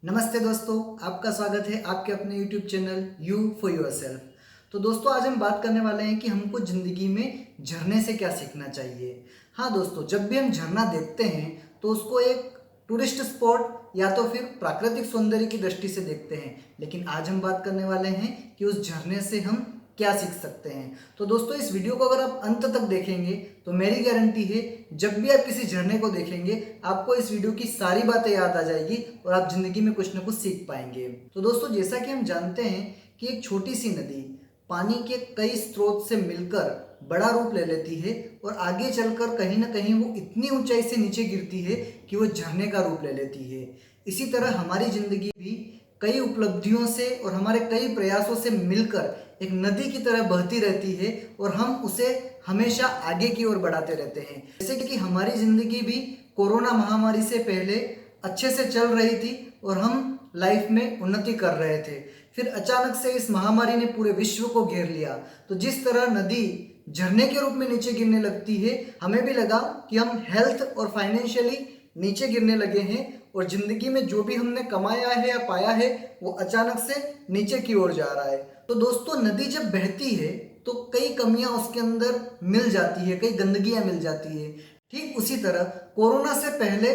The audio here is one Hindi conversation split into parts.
नमस्ते दोस्तों, आपका स्वागत है आपके अपने YouTube channel you for yourself. तो दोस्तों, आज हम बात करने वाले हैं कि हमको ज़िंदगी में झरने से क्या सीखना चाहिए। हाँ दोस्तों, जब भी हम झरना देखते हैं तो उसको एक टूरिस्ट स्पॉट या तो फिर प्राकृतिक सौंदर्य की दृष्टि से देखते हैं, लेकिन आज हम बात करने वाले हैं कि उस झरने से हम क्या सीख सकते हैं। तो दोस्तों, इस वीडियो को अगर आप अंत तक देखेंगे तो मेरी गारंटी है, जब भी आप किसी झरने को देखेंगे आपको इस वीडियो की सारी बातें याद आ जाएगी और आप जिंदगी में कुछ ना कुछ सीख पाएंगे। तो दोस्तों, जैसा कि हम जानते हैं कि एक छोटी सी नदी पानी के कई स्रोत से मिलकर बड़ा रूप ले लेती है और आगे चलकर कहीं ना कहीं वो इतनी ऊंचाई से नीचे गिरती है कि वो झरने का रूप ले लेती है। इसी तरह हमारी जिंदगी भी कई उपलब्धियों से और हमारे कई प्रयासों से मिलकर एक नदी की तरह बहती रहती है और हम उसे हमेशा आगे की ओर बढ़ाते रहते हैं। जैसे कि हमारी जिंदगी भी कोरोना महामारी से पहले अच्छे से चल रही थी और हम लाइफ में उन्नति कर रहे थे, फिर अचानक से इस महामारी ने पूरे विश्व को घेर लिया। तो जिस तरह नदी झरने के रूप में नीचे गिरने लगती है, हमें भी लगा कि हम हेल्थ और फाइनेंशियली नीचे गिरने लगे हैं और जिंदगी में जो भी हमने कमाया है या पाया है वो अचानक से नीचे की ओर जा रहा है। तो दोस्तों, नदी जब बहती है तो कई कमियां उसके अंदर मिल जाती है, कई गंदगियां मिल जाती है। ठीक उसी तरह कोरोना से पहले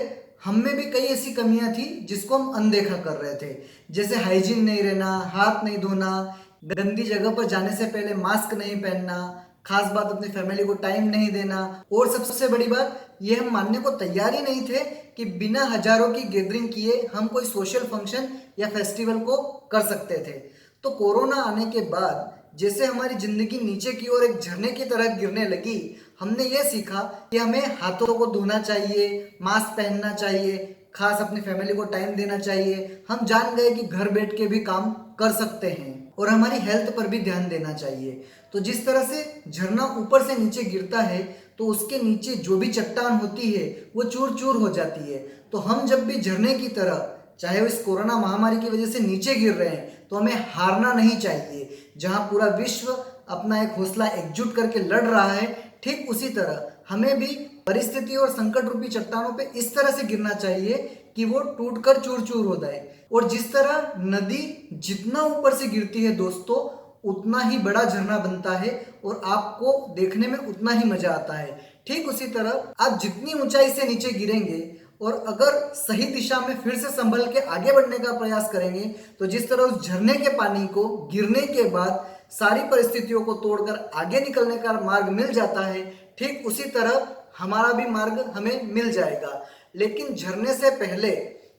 हम में भी कई ऐसी कमियां थी जिसको हम अनदेखा कर रहे थे, जैसे हाइजीन नहीं रहना, हाथ नहीं धोना, गंदी जगह पर जाने से पहले मास्क नहीं पहनना, खास बात अपनी फैमिली को टाइम नहीं देना, और सबसे बड़ी बात ये हम मानने को तैयार ही नहीं थे कि बिना हजारों की गैदरिंग किए हम कोई सोशल फंक्शन या फेस्टिवल को कर सकते थे। तो कोरोना आने के बाद जैसे हमारी जिंदगी नीचे की ओर एक झरने की तरह गिरने लगी, हमने ये सीखा कि हमें हाथों को धोना चाहिए, मास्क पहनना चाहिए, खास अपनी फैमिली को टाइम देना चाहिए। हम जान गए कि घर बैठ के भी काम कर सकते हैं और हमारी हेल्थ पर भी ध्यान देना चाहिए। तो जिस तरह से झरना ऊपर से नीचे गिरता है तो उसके नीचे जो भी चट्टान होती है वो चूर चूर हो जाती है। तो हम जब भी झरने की तरह, चाहे वो इस कोरोना महामारी की वजह से नीचे गिर रहे हैं, तो हमें हारना नहीं चाहिए। जहां पूरा विश्व अपना एक हौसला एकजुट करके लड़ रहा है, ठीक उसी तरह हमें भी परिस्थिति और संकट रूपी चट्टानों पे इस तरह से गिरना चाहिए कि वो टूटकर चूर चूर हो जाए। और जिस तरह नदी जितना ऊपर से गिरती है दोस्तों, उतना ही बड़ा झरना बनता है और आपको देखने में उतना ही मजा आता है। ठीक उसी तरह आप जितनी ऊंचाई से नीचे गिरेंगे और अगर सही दिशा में फिर से संभल के आगे बढ़ने का प्रयास करेंगे, तो जिस तरह उस झरने के पानी को गिरने के बाद सारी परिस्थितियों को तोड़कर आगे निकलने का मार्ग मिल जाता है, ठीक उसी तरह हमारा भी मार्ग हमें मिल जाएगा। लेकिन झरने से पहले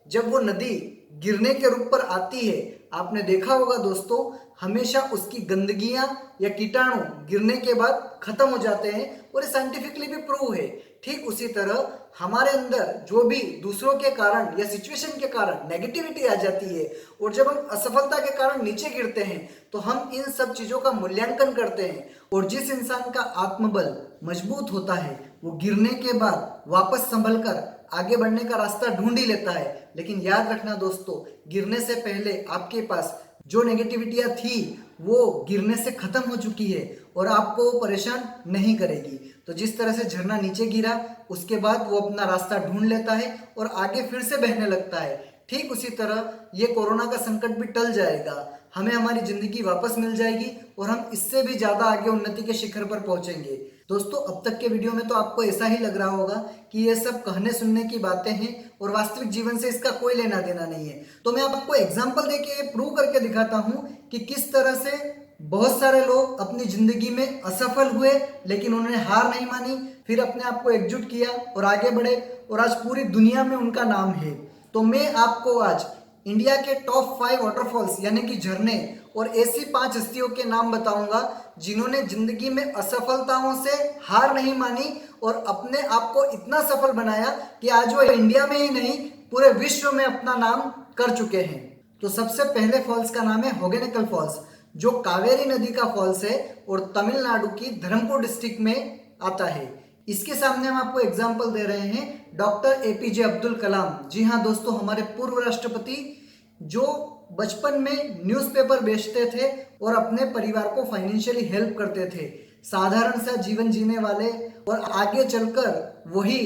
जब वो नदी गिरने के रूप पर आती है, आपने देखा होगा दोस्तों, हमेशा उसकी गंदगियां या कीटाणु गिरने के बाद खत्म हो जाते हैं और ये साइंटिफिकली भी प्रूव है। ठीक उसी तरह हमारे अंदर जो भी दूसरों के कारण या सिचुएशन के कारण नेगेटिविटी आ जाती है और जब हम असफलता के कारण नीचे गिरते हैं तो हम इन सब चीजों का मूल्यांकन करते हैं। और जिस इंसान का आत्मबल मजबूत होता है वो गिरने के बाद वापस संभल कर आगे बढ़ने का रास्ता ढूंढ ही लेता है। लेकिन याद रखना दोस्तों, गिरने से पहले आपके पास जो नेगेटिविटियां थी वो गिरने से खत्म हो चुकी है और आपको परेशान नहीं करेगी। तो जिस तरह से झरना नीचे गिरा, उसके बाद वो अपना रास्ता ढूंढ लेता है और आगे फिर से बहने लगता है। ठीक उसी तरह ये कोरोना का संकट भी टल जाएगा, हमें हमारी जिंदगी वापस मिल जाएगी और हम इससे भी ज्यादा आगे उन्नति के शिखर पर पहुंचेंगे। दोस्तों, अब तक के वीडियो में तो आपको ऐसा ही लग रहा होगा कि ये सब कहने सुनने की बातें हैं और वास्तविक जीवन से इसका कोई लेना देना नहीं है। तो मैं आपको एग्जाम्पल देके प्रूव करके दिखाता हूं कि किस तरह से बहुत सारे लोग अपनी जिंदगी में असफल हुए, लेकिन उन्होंने हार नहीं मानी, फिर अपने आप को एकजुट किया और आगे बढ़े और आज पूरी दुनिया में उनका नाम है। तो मैं आपको आज इंडिया के टॉप 5 वाटरफॉल्स यानी कि झरने और ऐसी 5 हस्तियों के नाम बताऊंगा जिन्होंने जिंदगी में असफलताओं से हार नहीं मानी और अपने आप को इतना सफल बनाया कि आज वो इंडिया में ही नहीं पूरे विश्व में अपना नाम कर चुके हैं। तो सबसे पहले फॉल्स का नाम है होगेनकल फॉल्स, जो कावेरी नदी का फॉल्स है और तमिलनाडु की धर्मपुर डिस्ट्रिक्ट में आता है। इसके सामने हम आपको एग्जाम्पल दे रहे हैं डॉक्टर एपीजे अब्दुल कलाम। जी हाँ दोस्तों, हमारे पूर्व राष्ट्रपति जो बचपन में न्यूज़पेपर बेचते थे और अपने परिवार को फाइनेंशियली हेल्प करते थे, साधारण सा जीवन जीने वाले, और आगे चलकर वही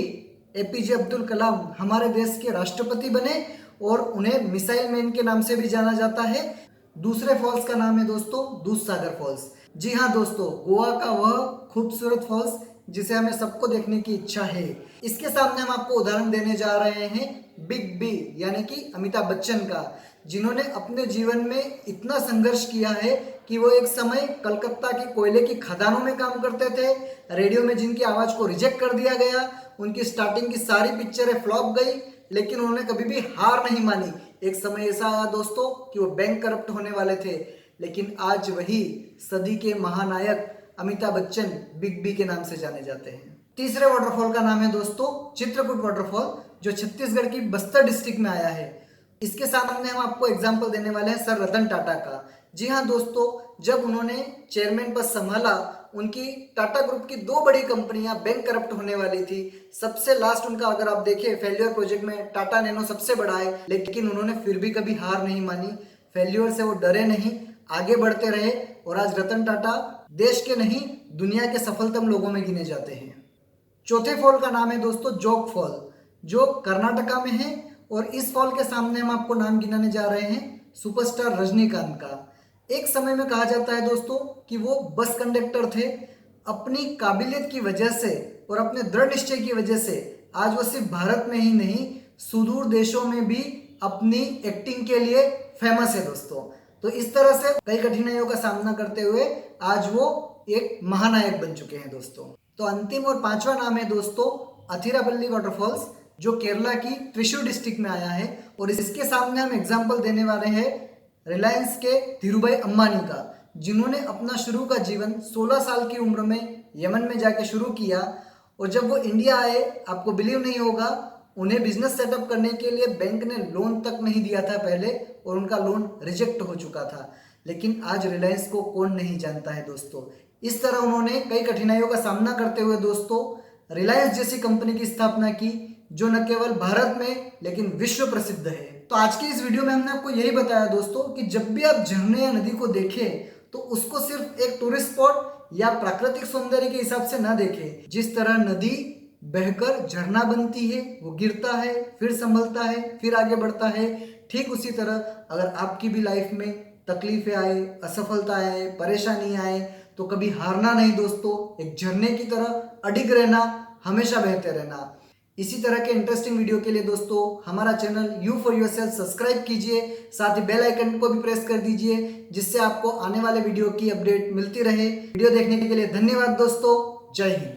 एपीजे अब्दुल कलाम हमारे देश के राष्ट्रपति बने और उन्हें मिसाइल मैन के नाम से भी जाना जाता है। दूसरे फॉल्स का नाम है दोस्तों दूधसागर फॉल्स। जी हाँ दोस्तों, गोवा का वह खूबसूरत फॉल्स जिसे हमें सबको देखने की इच्छा है। इसके सामने हम आपको उदाहरण देने जा रहे हैं बिग बी यानी कि अमिताभ बच्चन का, जिन्होंने अपने जीवन में इतना संघर्ष किया है कि वो एक समय कलकत्ता की कोयले की खदानों में काम करते थे। रेडियो में जिनकी आवाज को रिजेक्ट कर दिया गया, उनकी स्टार्टिंग की सारी पिक्चरें फ्लॉप गई, लेकिन उन्होंने कभी भी हार नहीं मानी। एक समय ऐसा आया दोस्तों कि वो बैंक करप्ट होने वाले थे, लेकिन आज वही सदी के महानायक अमिताभ बच्चन बिग बी के नाम से जाने जाते हैं। तीसरे वाटरफॉल का नाम है दोस्तों चित्रकूट वाटरफॉल, जो छत्तीसगढ़ की बस्तर डिस्ट्रिक्ट में आया है। इसके सामने हम आपको एग्जाम्पल देने वाले हैं सर रतन टाटा का। जी हाँ दोस्तों, जब उन्होंने चेयरमैन पद संभाला, उनकी टाटा ग्रुप की 2 बड़ी कंपनियां बैंक करप्ट होने वाली थी। सबसे लास्ट उनका अगर आप देखें फेल्यूर प्रोजेक्ट में टाटा नैनो सबसे बड़ा है, लेकिन उन्होंने फिर भी कभी हार नहीं मानी। फेल्यूर से वो डरे नहीं, आगे बढ़ते रहे और आज रतन टाटा देश के नहीं दुनिया के सफलतम लोगों में गिने जाते हैं। चौथे फॉल का नाम है दोस्तों जोग फॉल, जो कर्नाटका में है। और इस फॉल के सामने हम आपको नाम गिनाने जा रहे हैं सुपरस्टार रजनीकांत का। एक समय में कहा जाता है दोस्तों कि वो बस कंडक्टर थे। अपनी काबिलियत की वजह से और अपने दृढ़ निश्चय की वजह से आज वो सिर्फ भारत में ही नहीं सुदूर देशों में भी अपनी एक्टिंग के लिए फेमस है दोस्तों। तो इस तरह से कई कठिनाइयों का सामना करते हुए आज वो एक महानायक बन चुके हैं दोस्तों। तो अंतिम और 5वां नाम है दोस्तों अथिरापल्ली वाटरफॉल्स, जो केरला की त्रिशूर डिस्ट्रिक्ट में आया है। और इसके सामने हम एग्जाम्पल देने वाले हैं रिलायंस के धीरूभाई अंबानी का, जिन्होंने अपना शुरू का जीवन 16 साल की उम्र में यमन में जाके शुरू किया। और जब वो इंडिया आए, आपको बिलीव नहीं होगा, उन्हें बिजनेस सेटअप करने के लिए बैंक ने लोन तक नहीं दिया था पहले, और उनका लोन रिजेक्ट हो चुका था। लेकिन आज रिलायंस को कौन नहीं जानता है दोस्तों। इस तरह उन्होंने कई कठिनाइयों का सामना करते हुए दोस्तों रिलायंस जैसी कंपनी की स्थापना की, जो न केवल भारत में लेकिन विश्व प्रसिद्ध है। तो आज की इस वीडियो में हमने आपको यही बताया दोस्तों कि जब भी आप झरने या नदी को देखें तो उसको सिर्फ एक टूरिस्ट स्पॉट या प्राकृतिक सौंदर्य के हिसाब से ना देखें। जिस तरह नदी बहकर झरना बनती है, वो गिरता है, फिर संभलता है, फिर आगे बढ़ता है, ठीक उसी तरह अगर आपकी भी लाइफ में तकलीफें आए, असफलता आए, परेशानी आए, तो कभी हारना नहीं दोस्तों। एक झरने की तरह अडिग रहना, हमेशा बहते रहना। इसी तरह के इंटरेस्टिंग वीडियो के लिए दोस्तों हमारा channel you for yourself subscribe कीजिए, साथ ही बेल आइकन को भी प्रेस कर दीजिए, जिससे आपको आने वाले वीडियो की अपडेट मिलती रहे। वीडियो देखने के लिए धन्यवाद दोस्तों। जय हिंद।